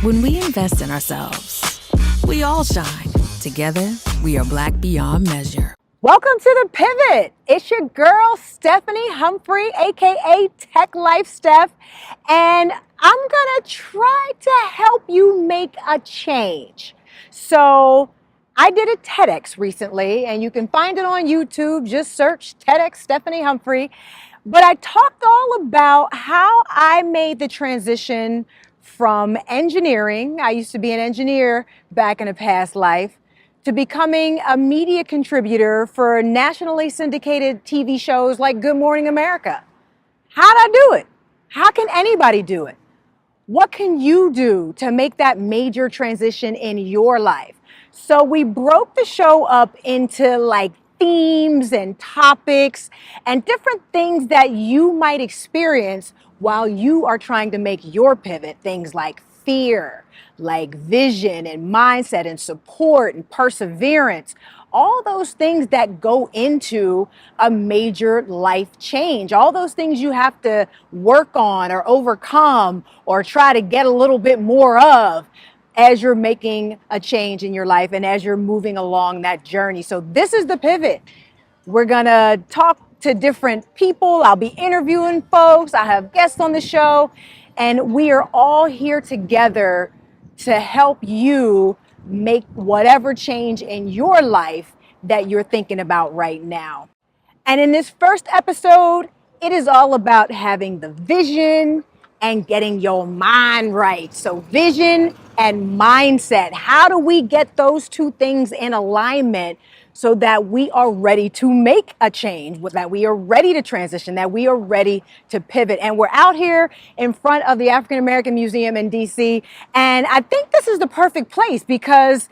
When we invest in ourselves, we all shine. Together, we are Black beyond measure. Welcome to The Pivot. It's your girl, Stephanie Humphrey, aka Tech Life Steph, and I'm gonna try to help you make a change. So I did a TEDx recently, and you can find it on YouTube. Just search TEDx Stephanie Humphrey. But I talked all about how I made the transition from engineering. I used to be an engineer back in a past life, to becoming a media contributor for nationally syndicated TV shows like Good Morning America. How'd I do it? How can anybody do it? What can you do to make that major transition in your life? So we broke the show up into like themes and topics and different things that you might experience while you are trying to make your pivot. Things like fear, like vision and mindset and support and perseverance, all those things that go into a major life change, all those things you have to work on or overcome or try to get a little bit more of as you're making a change in your life and as you're moving along that journey. So this is The Pivot. We're gonna talk to different people. I'll be interviewing folks. I have guests on the show, and we are all here together to help you make whatever change in your life that you're thinking about right now. And in this first episode, it is all about having the vision and getting your mind right. So vision and mindset. How do we get those two things in alignment so that we are ready to make a change, that we are ready to transition, that we are ready to pivot? And we're out here in front of the African American Museum in DC. And I think this is the perfect place because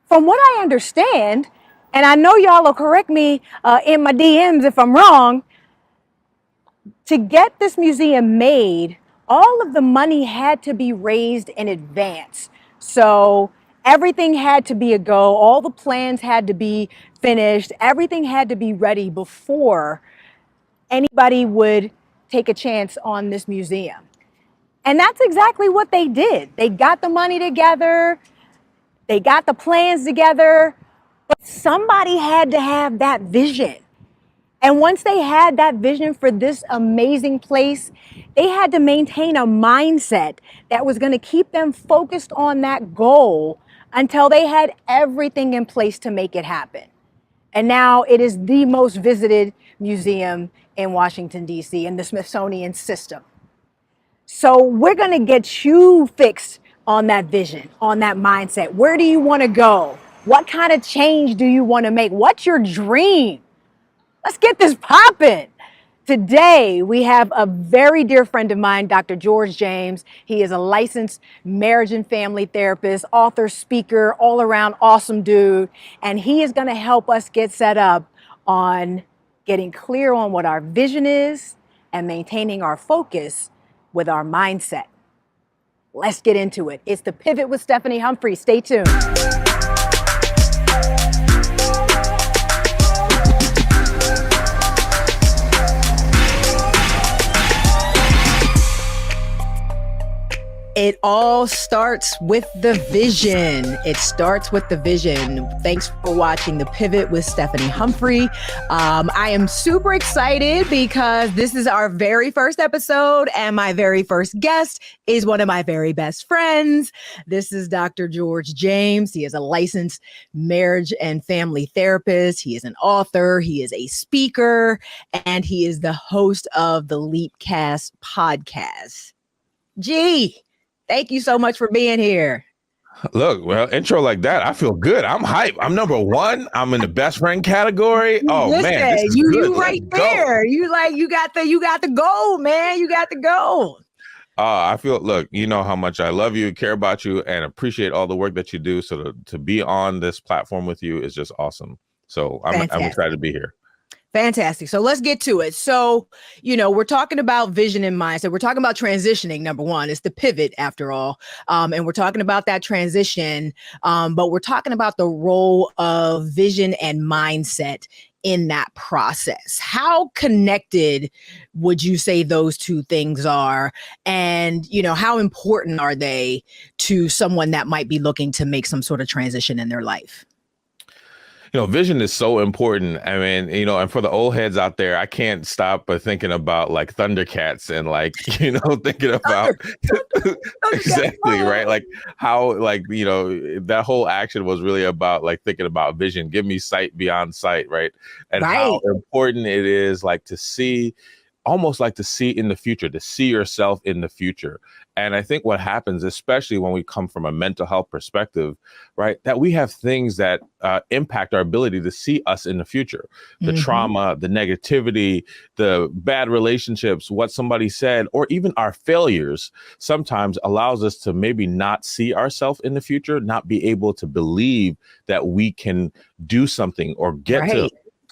from what I understand, and I know y'all will correct me in my DMs if I'm wrong, to get this museum made, all of the money had to be raised in advance. So everything had to be a go. All the plans had to be finished. Everything had to be ready before anybody would take a chance on this museum. And that's exactly what they did. They got the money together. They got the plans together. But somebody had to have that vision. And once they had that vision for this amazing place, they had to maintain a mindset that was going to keep them focused on that goal until they had everything in place to make it happen. And now it is the most visited museum in Washington, D.C., in the Smithsonian system. So we're going to get you fixed on that vision, on that mindset. Where do you want to go? What kind of change do you want to make? What's your dream? Let's get this popping. Today, we have a very dear friend of mine, Dr. George James. He is a licensed marriage and family therapist, author, speaker, all around awesome dude. And he is going to help us get set up on getting clear on what our vision is and maintaining our focus with our mindset. Let's get into it. It's The Pivot with Stephanie Humphrey. Stay tuned. It all starts with the vision. It starts with the vision. Thanks for watching The Pivot with Stephanie Humphrey. I am super excited because this is our very first episode and my very first guest is one of my very best friends. This is Dr. George James. He is a licensed marriage and family therapist. He is an author. He is a speaker, and he is the host of the Leapcast podcast. Gee. Thank you so much for being here. Look, well, intro like that, I feel good. I'm hyped. I'm number one. I'm in the best friend category. Oh, listen, man, this is good. You right there. You got the gold, man. You got the gold. I feel, look, you know how much I love you, care about you, and appreciate all the work that you do. So to be on this platform with you is just awesome. So I'm excited to be here. Fantastic. So let's get to it. So, we're talking about vision and mindset. We're talking about transitioning. Number one, it's the pivot after all. And we're talking about that transition. But we're talking about the role of vision and mindset in that process. How connected would you say those two things are? And, how important are they to someone that might be looking to make some sort of transition in their life? Vision is so important. I mean, and for the old heads out there, I can't stop but thinking about like Thundercats and like, thinking about exactly, right? Like how, like, that whole action was really about like thinking about vision. Give me sight beyond sight, right? And how important it is like to see, almost like to see in the future, to see yourself in the future. And I think what happens, especially when we come from a mental health perspective, right, that we have things that impact our ability to see us in the future. The trauma, the negativity, the bad relationships, what somebody said, or even our failures sometimes allows us to maybe not see ourselves in the future, not be able to believe that we can do something or get to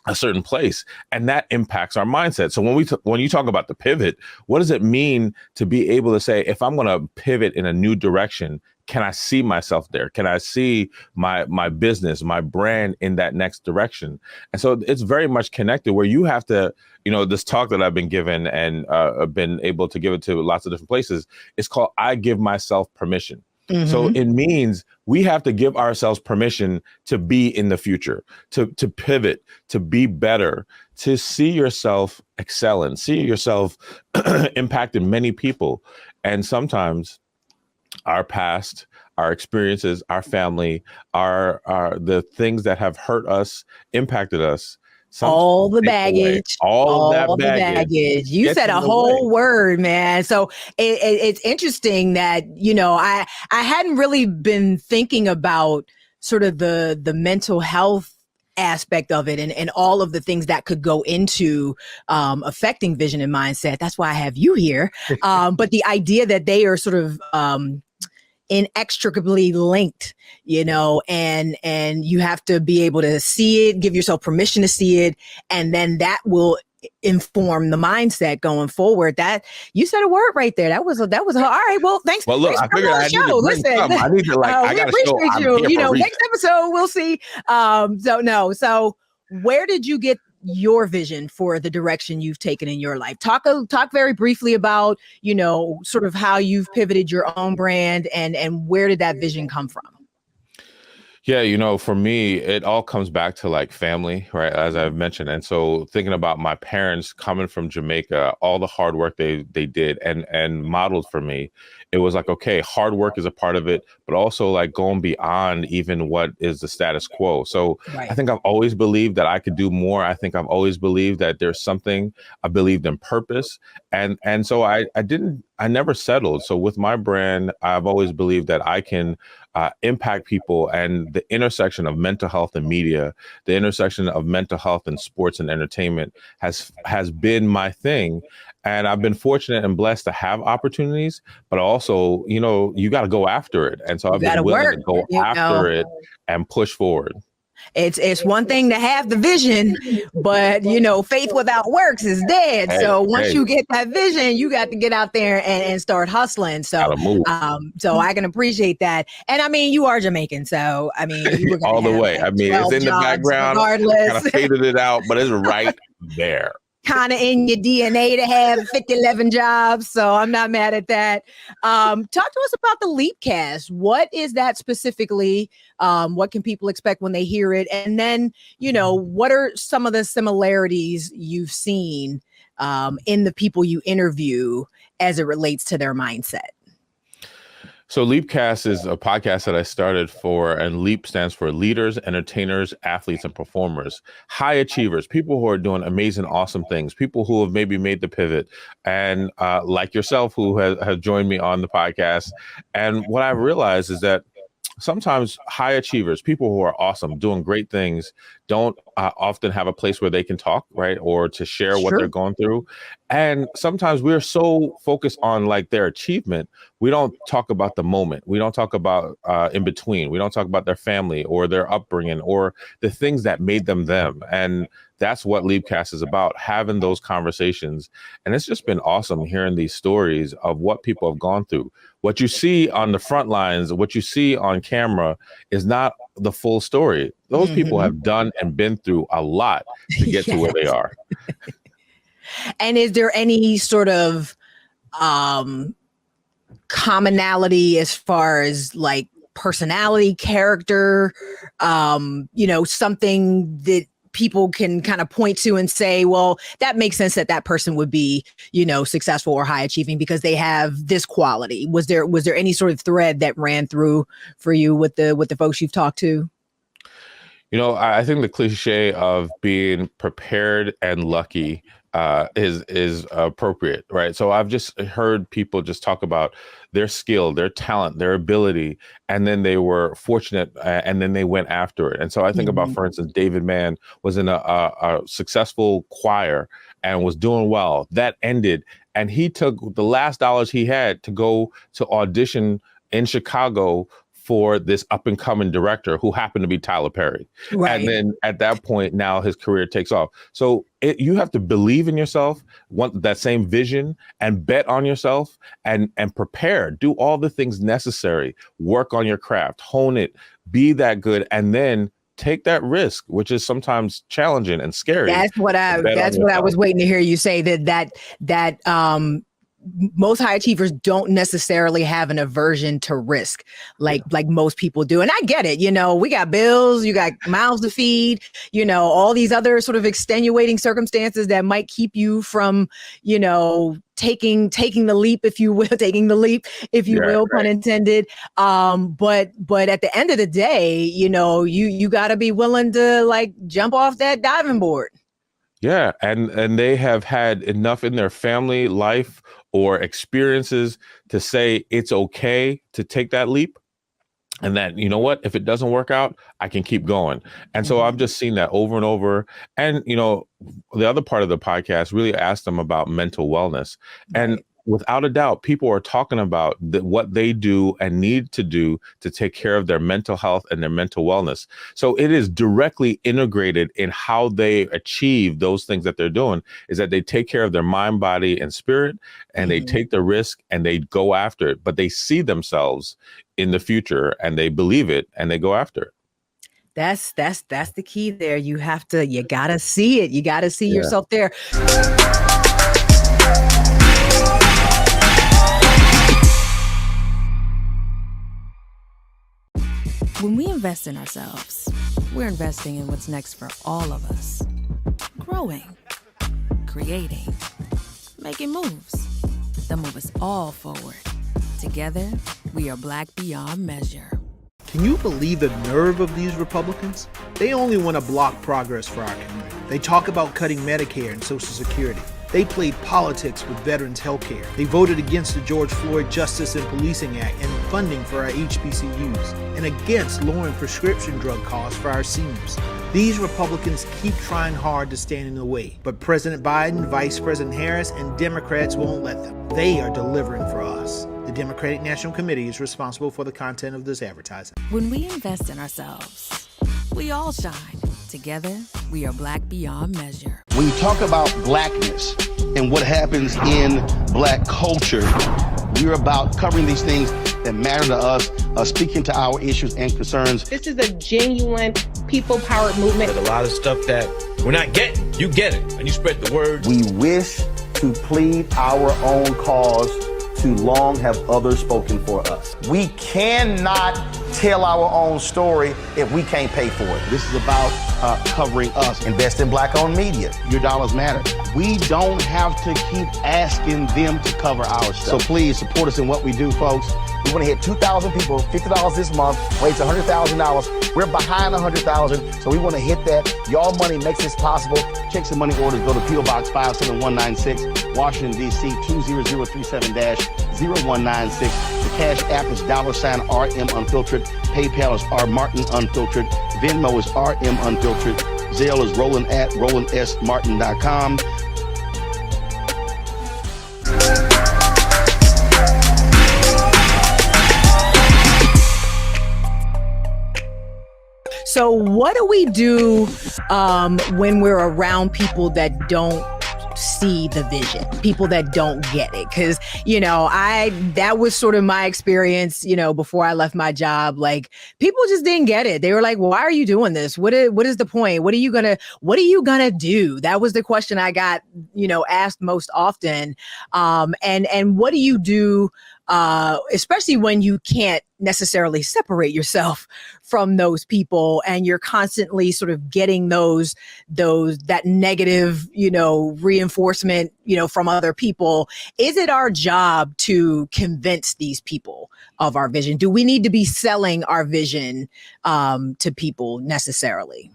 a certain place, and that impacts our mindset. So when you talk about the pivot, what does it mean to be able to say, if I'm going to pivot in a new direction, can I see myself there? Can I see my business, my brand in that next direction? And so it's very much connected where you have to, this talk that I've been given and I've been able to give it to lots of different places. It's called I Give Myself Permission. So it means we have to give ourselves permission to be in the future, to pivot, to be better, to see yourself excelling, see yourself impacting many people. And sometimes our past, our experiences, our family, our the things that have hurt us, impacted us. All the baggage, all of that baggage. You said a whole word, man. So it's interesting that, I hadn't really been thinking about sort of the mental health aspect of it and all of the things that could go into affecting vision and mindset. That's why I have you here. But the idea that they are sort of inextricably linked, and you have to be able to see it, give yourself permission to see it, and then that will inform the mindset going forward. That you said a word right there. That was all right. Well, thanks. Well, look, thanks I figured I need to bring something. I need to I gotta show I'm here for next episode we'll see. So where did you get your vision for the direction you've taken in your life? Talk very briefly about, sort of how you've pivoted your own brand and where did that vision come from? Yeah, for me, it all comes back to like family, right? As I've mentioned. And so thinking about my parents coming from Jamaica, all the hard work they did and modeled for me, it was like, okay, hard work is a part of it, but also like going beyond even what is the status quo. So I think I've always believed that I could do more. I think I've always believed that there's something. I believed in purpose. And so I never settled. So with my brand, I've always believed that I can impact people, and the intersection of mental health and media, the intersection of mental health and sports and entertainment has been my thing. And I've been fortunate and blessed to have opportunities, but also, you got to go after it. And so I've been willing to go after it and push forward. It's one thing to have the vision, but faith without works is dead. So once you get that vision, you got to get out there and start hustling. So so I can appreciate that. And I mean, you are Jamaican, so I mean, you were all the way. I mean, it's in the background. Regardless. Kind of faded it out, but it's right there. Kind of in your DNA to have 11 jobs. So I'm not mad at that. Talk to us about the Leapcast. What is that specifically? What can people expect when they hear it? And then, what are some of the similarities you've seen in the people you interview as it relates to their mindset? So Leapcast is a podcast that I started for, and LEAP stands for leaders, entertainers, athletes, and performers, high achievers, people who are doing amazing, awesome things, people who have maybe made the pivot, and like yourself, who have joined me on the podcast. And what I realized is that sometimes high achievers, people who are awesome, doing great things, don't often have a place where they can talk, right? Or to share what they're going through. And sometimes we're so focused on like their achievement, we don't talk about the moment. We don't talk about in between. We don't talk about their family or their upbringing or the things that made them them. And that's what Leapcast is about, having those conversations. And it's just been awesome hearing these stories of what people have gone through. What you see on the front lines, what you see on camera is not the full story. Those people have done and been through a lot to get to where they are. And is there any sort of commonality as far as like personality, character, something that people can kind of point to and say, well, that makes sense that person would be, successful or high achieving because they have this quality? Was there any sort of thread that ran through for you with the folks you've talked to? I think the cliche of being prepared and lucky is appropriate, right? So I've just heard people just talk about their skill, their talent, their ability, and then they were fortunate, and then they went after it. And so I think about, for instance, David Mann was in a successful choir and was doing well. That ended, and he took the last dollars he had to go to audition in Chicago for this up and coming director who happened to be Tyler Perry. Right. And then at that point, now his career takes off. So you have to believe in yourself, want that same vision, and bet on yourself and prepare, do all the things necessary, work on your craft, hone it, be that good, and then take that risk, which is sometimes challenging and scary. That's what I was waiting to hear you say, that most high achievers don't necessarily have an aversion to risk like most people do. And I get it. We got bills, you got mouths to feed, all these other sort of extenuating circumstances that might keep you from, taking the leap, if you will, pun intended. But at the end of the day, you got to be willing to like jump off that diving board. Yeah. And they have had enough in their family life or experiences to say it's okay to take that leap. And that, if it doesn't work out, I can keep going. And so I've just seen that over and over. And, the other part of the podcast really asked them about mental wellness. And without a doubt, people are talking about what they do and need to do to take care of their mental health and their mental wellness. So it is directly integrated in how they achieve those things that they're doing, is that they take care of their mind, body, and spirit, and they take the risk and they go after it. But they see themselves in the future and they believe it and they go after it. That's the key there. You gotta see it. You gotta see yourself there. When we invest in ourselves, we're investing in what's next for all of us. Growing, creating, making moves that move us all forward. Together, we are Black beyond measure. Can you believe the nerve of these Republicans? They only want to block progress for our community. They talk about cutting Medicare and Social Security. They played politics with veterans' health care. They voted against the George Floyd Justice and Policing Act and funding for our HBCUs, and against lowering prescription drug costs for our seniors. These Republicans keep trying hard to stand in the way, but President Biden, Vice President Harris, and Democrats won't let them. They are delivering for us. The Democratic National Committee is responsible for the content of this advertising. When we invest in ourselves, we all shine. Together, we are Black beyond measure. When you talk about blackness and what happens in Black culture, we're about covering these things that matter to us, speaking to our issues and concerns. This is a genuine people-powered movement. There's a lot of stuff that we're not getting. You get it, and you spread the word. We wish to plead our own cause. Too long have others spoken for us. We cannot tell our own story if we can't pay for it. This is about covering us. Invest in Black-owned media. Your dollars matter. We don't have to keep asking them to cover our stuff. So please support us in what we do, folks. We want to hit 2,000 people, $50 this month, raise $100,000. We're behind 100,000, so we want to hit that. Y'all money makes this possible. Check some money orders. Go to P.O. Box 57196, Washington, D.C. 20037-0196. The Cash App is $RM Unfiltered. PayPal is R Martin Unfiltered. Venmo is RM Unfiltered. Zelle is Roland at RolandSMartin.com. So what do we do when we're around people that don't don't see the vision, people that don't get it. Cause, you know, that was sort of my experience, you know, before I left my job. Like, people just didn't get it. They were like, why are you doing this? What is the point? What are you gonna do? That was the question I got, you know, asked most often. And what do you do, especially when you can't necessarily separate yourself from those people and you're constantly sort of getting that negative, you know, reinforcement, you know, from other people. Is it our job to convince these people of our vision? Do we need to be selling our vision to people necessarily?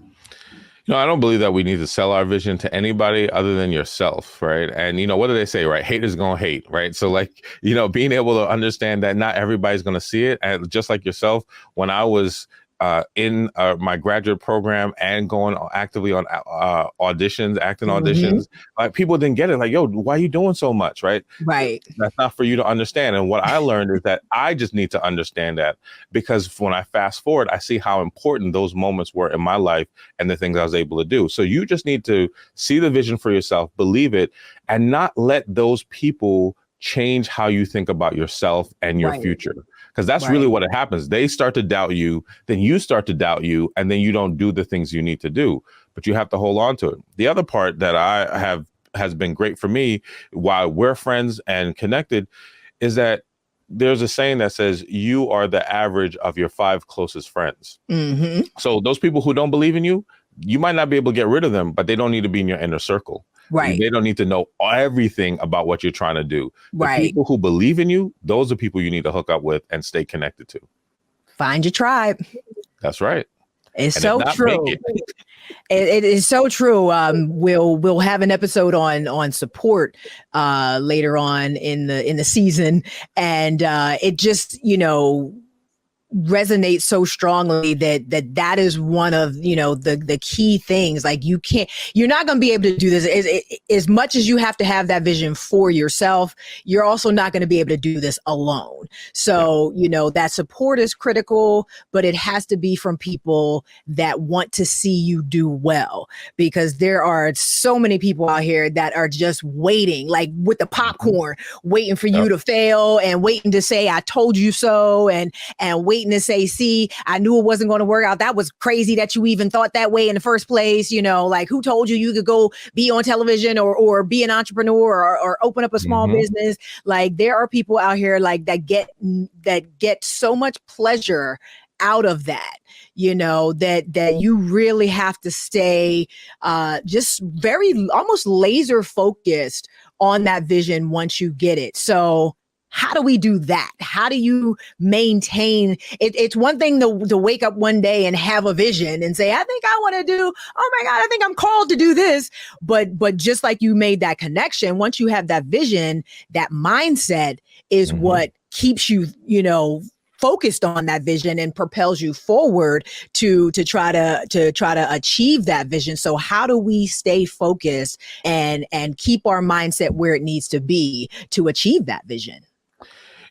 No, I don't believe that we need to sell our vision to anybody other than yourself, right? And, you know, what do they say, right? Haters gonna hate, right? So, like, you know, being able to understand that not everybody's gonna see it. And just like yourself, when I was in my graduate program and going actively on auditions, acting auditions, like, people didn't get it. Like, yo, why are you doing so much, right? Right. That's not for you to understand. And what I learned is that I just need to understand that, because when I fast forward, I see how important those moments were in my life and the things I was able to do. So you just need to see the vision for yourself, believe it, and not let those people change how you think about yourself and your future. Because that's really what it happens. They start to doubt you, then you start to doubt you, and then you don't do the things you need to do. But you have to hold on to it. The other part that has been great for me while we're friends and connected is that there's a saying that says you are the average of your 5 closest friends. So those people who don't believe in you, you might not be able to get rid of them, but they don't need to be in your inner circle. Right. They don't need to know everything about what you're trying to do. The people who believe in you, those are people you need to hook up with and stay connected to. Find your tribe. That's right. It's so true. It is so true. We'll have an episode on support later on in the season, and it just, you know, resonates so strongly that is one of, you know, the key things. Like, you're not going to be able to do this as much as you have to have that vision for yourself. You're also not going to be able to do this alone. So, you know, that support is critical, but it has to be from people that want to see you do well, because there are so many people out here that are just waiting, like with the popcorn, waiting for you to fail and waiting to say, I told you so, and waiting to say, see, I knew it wasn't going to work out. That was crazy that you even thought that way in the first place. You know, like, who told you could go be on television or be an entrepreneur or open up a small business? Like, there are people out here like that get so much pleasure out of that, you know, that you really have to stay just very almost laser focused on that vision once you get it. So how do we do that? How do you maintain it? It's one thing to wake up one day and have a vision and say, I think I want to do, oh my God, I think I'm called to do this. But just like you made that connection, once you have that vision, that mindset is what keeps you, you know, focused on that vision and propels you forward to try to achieve that vision. So how do we stay focused and keep our mindset where it needs to be to achieve that vision?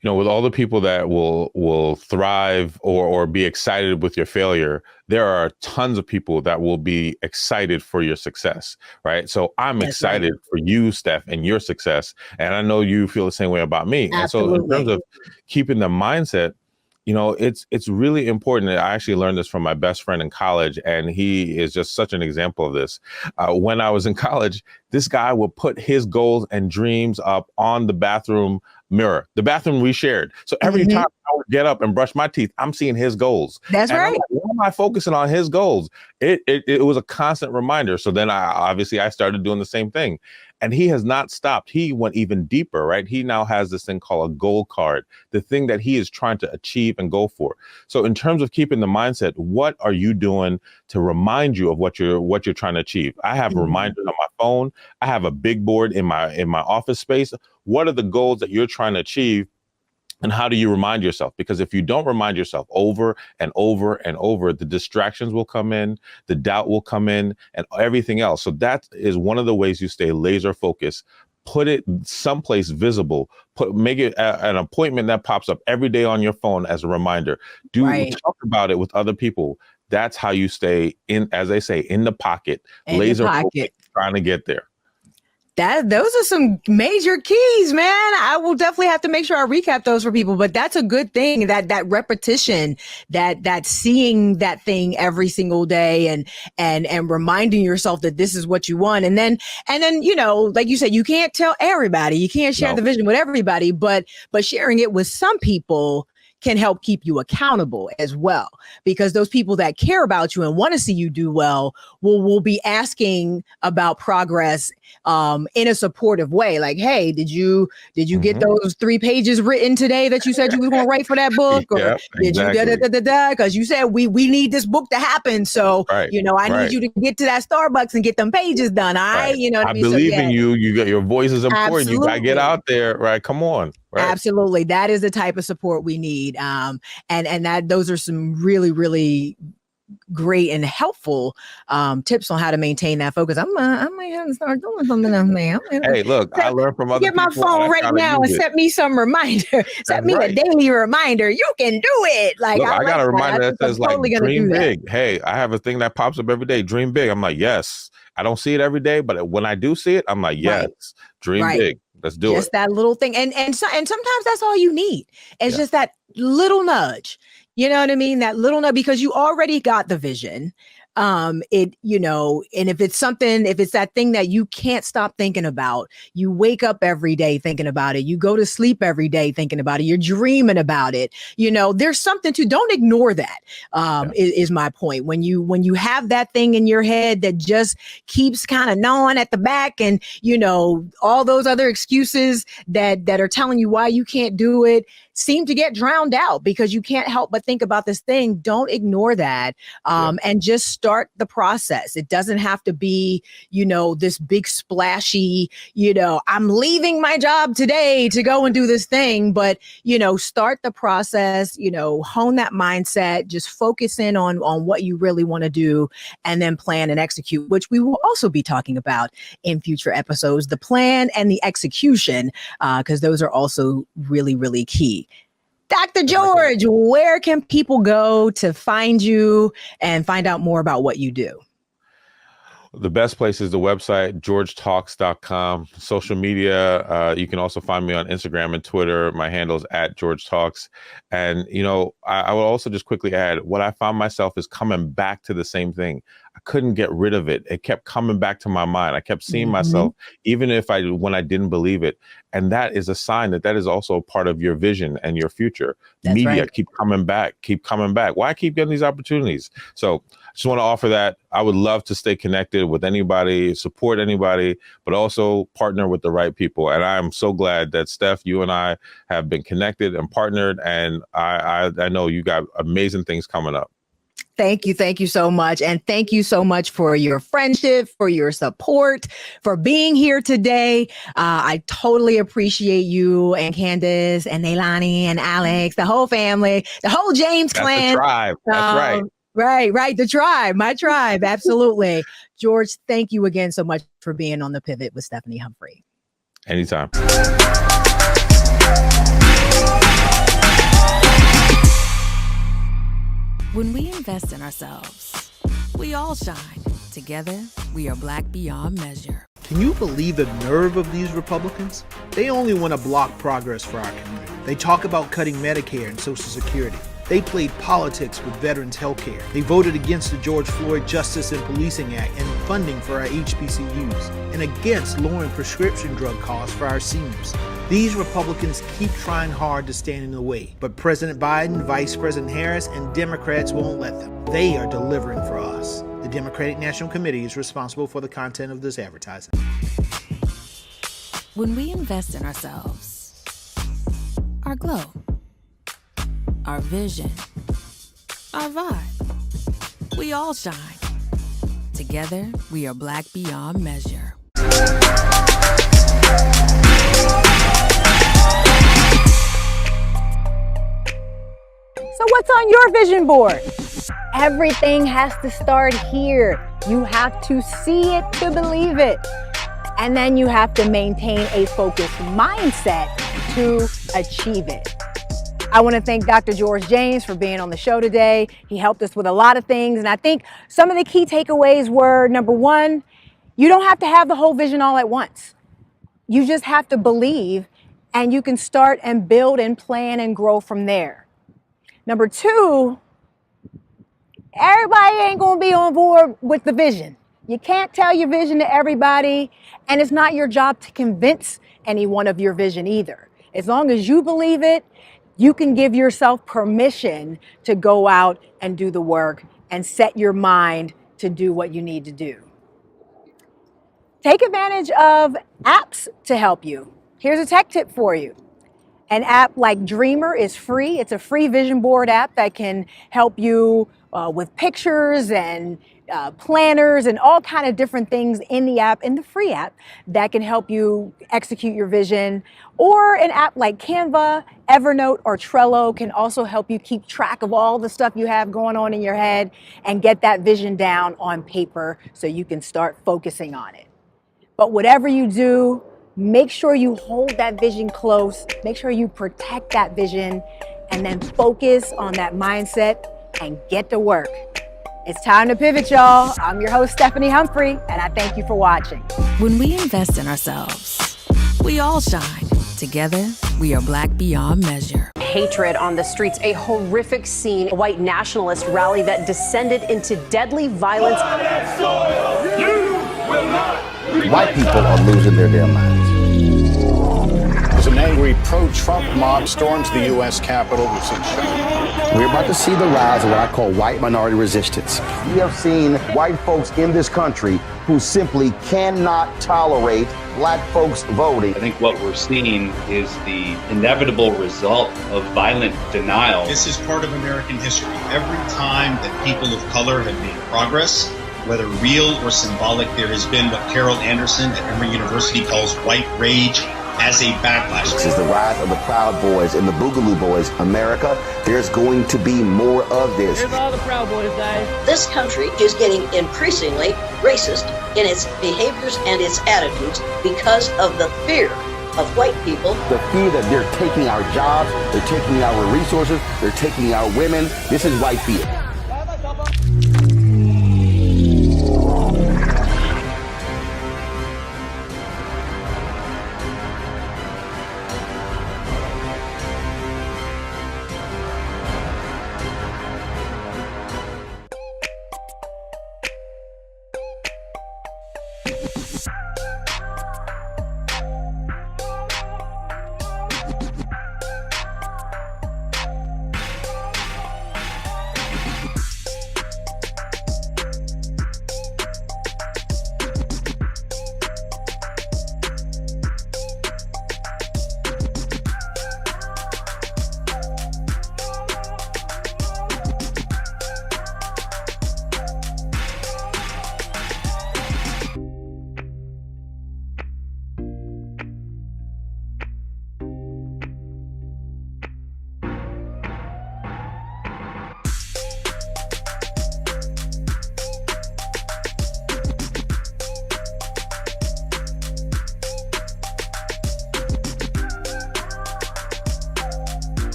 You know, with all the people that will thrive or be excited with your failure, there are tons of people that will be excited for your success, right? So I'm excited for you, Steph, and your success. And I know you feel the same way about me. Absolutely. And so in terms of keeping the mindset, you know, it's really important. I actually learned this from my best friend in college, and he is just such an example of this. When I was in college, this guy would put his goals and dreams up on the bathroom mirror, the bathroom we shared. So every time I would get up and brush my teeth, I'm seeing his goals. That's right. Like, why am I focusing on his goals? It was a constant reminder. So then I started doing the same thing. And he has not stopped. He went even deeper, right? He now has this thing called a goal card, the thing that he is trying to achieve and go for. So in terms of keeping the mindset, what are you doing to remind you of what you're trying to achieve? I have reminders on my phone. I have a big board in my office space. What are the goals that you're trying to achieve? And how do you remind yourself? Because if you don't remind yourself over and over and over, the distractions will come in, the doubt will come in, and everything else. So that is one of the ways you stay laser focused. Put it someplace visible. Make it an appointment that pops up every day on your phone as a reminder. Talk about it with other people. That's how you stay in, as they say, in the pocket, laser focused, trying to get there. Those are some major keys, man. I will definitely have to make sure I recap those for people, but that's a good thing, that repetition, that seeing that thing every single day and reminding yourself that this is what you want. And then, like you said, you can't tell everybody, you can't share the vision with everybody, but sharing it with some people can help keep you accountable as well, because those people that care about you and want to see you do well will be asking about progress in a supportive way. Like, hey, did you get those 3 pages written today that you said you was going to write for that book? Or did you because you said we need this book to happen. So, I need you to get to that Starbucks and get them pages done. I believe in you. You got your voice is important. Absolutely. You got to get out there. Right. Come on. Right. Absolutely. That is the type of support we need. And that those are some really, really great and helpful tips on how to maintain that focus. I might have to start doing something else, man. Hey, look, I learned from other people. Get my phone right now and set me some reminder. Set me a daily reminder. You can do it. Like, look, I got a reminder that says like dream big. Hey, I have a thing that pops up every day. Dream big. I'm like, yes. I don't see it every day, but when I do see it, I'm like, yes, dream big. Let's do it. Just that little thing. And sometimes that's all you need. It's just that little nudge. You know what I mean? That little nudge, because you already got the vision. And if it's that thing that you can't stop thinking about, you wake up every day thinking about it, you go to sleep every day thinking about it, you're dreaming about it, there's something don't ignore that, is my point. When you have that thing in your head that just keeps kind of gnawing at the back, and, all those other excuses that are telling you why you can't do it seem to get drowned out because you can't help but think about this thing. Don't ignore that. And just start the process. It doesn't have to be, this big splashy, I'm leaving my job today to go and do this thing, but, start the process, hone that mindset, just focus in on what you really want to do, and then plan and execute, which we will also be talking about in future episodes, the plan and the execution, because those are also really, really key. Dr. George, where can people go to find you and find out more about what you do? The best place is the website, georgetalks.com. Social media, you can also find me on Instagram and Twitter. My handle is @GeorgeTalks. And, I will also just quickly add, what I found myself is coming back to the same thing. I couldn't get rid of it. It kept coming back to my mind. I kept seeing myself, even when I didn't believe it. And that is a sign that is also a part of your vision and your future. That's Media, right. keep coming back. Why keep getting these opportunities? So I just want to offer that. I would love to stay connected with anybody, support anybody, but also partner with the right people. And I'm so glad that Steph, you and I have been connected and partnered. And I know you got amazing things coming up. Thank you. Thank you so much. And thank you so much for your friendship, for your support, for being here today. I totally appreciate you and Candace and Neilani and Alex, the whole family, the whole James clan. The tribe. That's right. Right. The tribe, my tribe. Absolutely. George, thank you again so much for being on The Pivot with Stephanie Humphrey. Anytime. When we invest in ourselves, we all shine. Together, we are Black beyond measure. Can you believe the nerve of these Republicans? They only want to block progress for our community. They talk about cutting Medicare and Social Security. They played politics with veterans' health care. They voted against the George Floyd Justice and Policing Act and funding for our HBCUs, and against lowering prescription drug costs for our seniors. These Republicans keep trying hard to stand in the way, but President Biden, Vice President Harris, and Democrats won't let them. They are delivering for us. The Democratic National Committee is responsible for the content of this advertising. When we invest in ourselves, our glow, our vision, our vibe, we all shine. Together, we are Black beyond measure. So what's on your vision board? Everything has to start here. You have to see it to believe it. And then you have to maintain a focused mindset to achieve it. I want to thank Dr. George James for being on the show today. He helped us with a lot of things. And I think some of the key takeaways were, number one, you don't have to have the whole vision all at once. You just have to believe, and you can start and build and plan and grow from there. Number two, everybody ain't gonna be on board with the vision. You can't tell your vision to everybody, and it's not your job to convince anyone of your vision either. As long as you believe it, you can give yourself permission to go out and do the work and set your mind to do what you need to do. Take advantage of apps to help you. Here's a tech tip for you. An app like Dreamer is free. It's a free vision board app that can help you with pictures and planners and all kind of different things in the app, in the free app, that can help you execute your vision. Or an app like Canva, Evernote, or Trello can also help you keep track of all the stuff you have going on in your head and get that vision down on paper so you can start focusing on it. But whatever you do, make sure you hold that vision close, make sure you protect that vision, and then focus on that mindset and get to work. It's time to pivot, y'all. I'm your host, Stephanie Humphrey, and I thank you for watching. When we invest in ourselves, we all shine. Together, we are Black beyond measure. Hatred on the streets, a horrific scene, a white nationalist rally that descended into deadly violence. White people are losing their damn minds. As an angry pro-Trump mob storms the U.S. Capitol, we've seen shootings. We're about to see the rise of what I call white minority resistance. We have seen white folks in this country who simply cannot tolerate black folks voting. I think what we're seeing is the inevitable result of violent denial. This is part of American history. Every time that people of color have made progress, whether real or symbolic, there has been what Carol Anderson at Emory University calls white rage as a backlash. This is the rise of the Proud Boys and the Boogaloo Boys. America, there's going to be more of this. Here's all the Proud Boys, guys. This country is getting increasingly racist in its behaviors and its attitudes because of the fear of white people. The fear that they're taking our jobs, they're taking our resources, they're taking our women. This is white fear.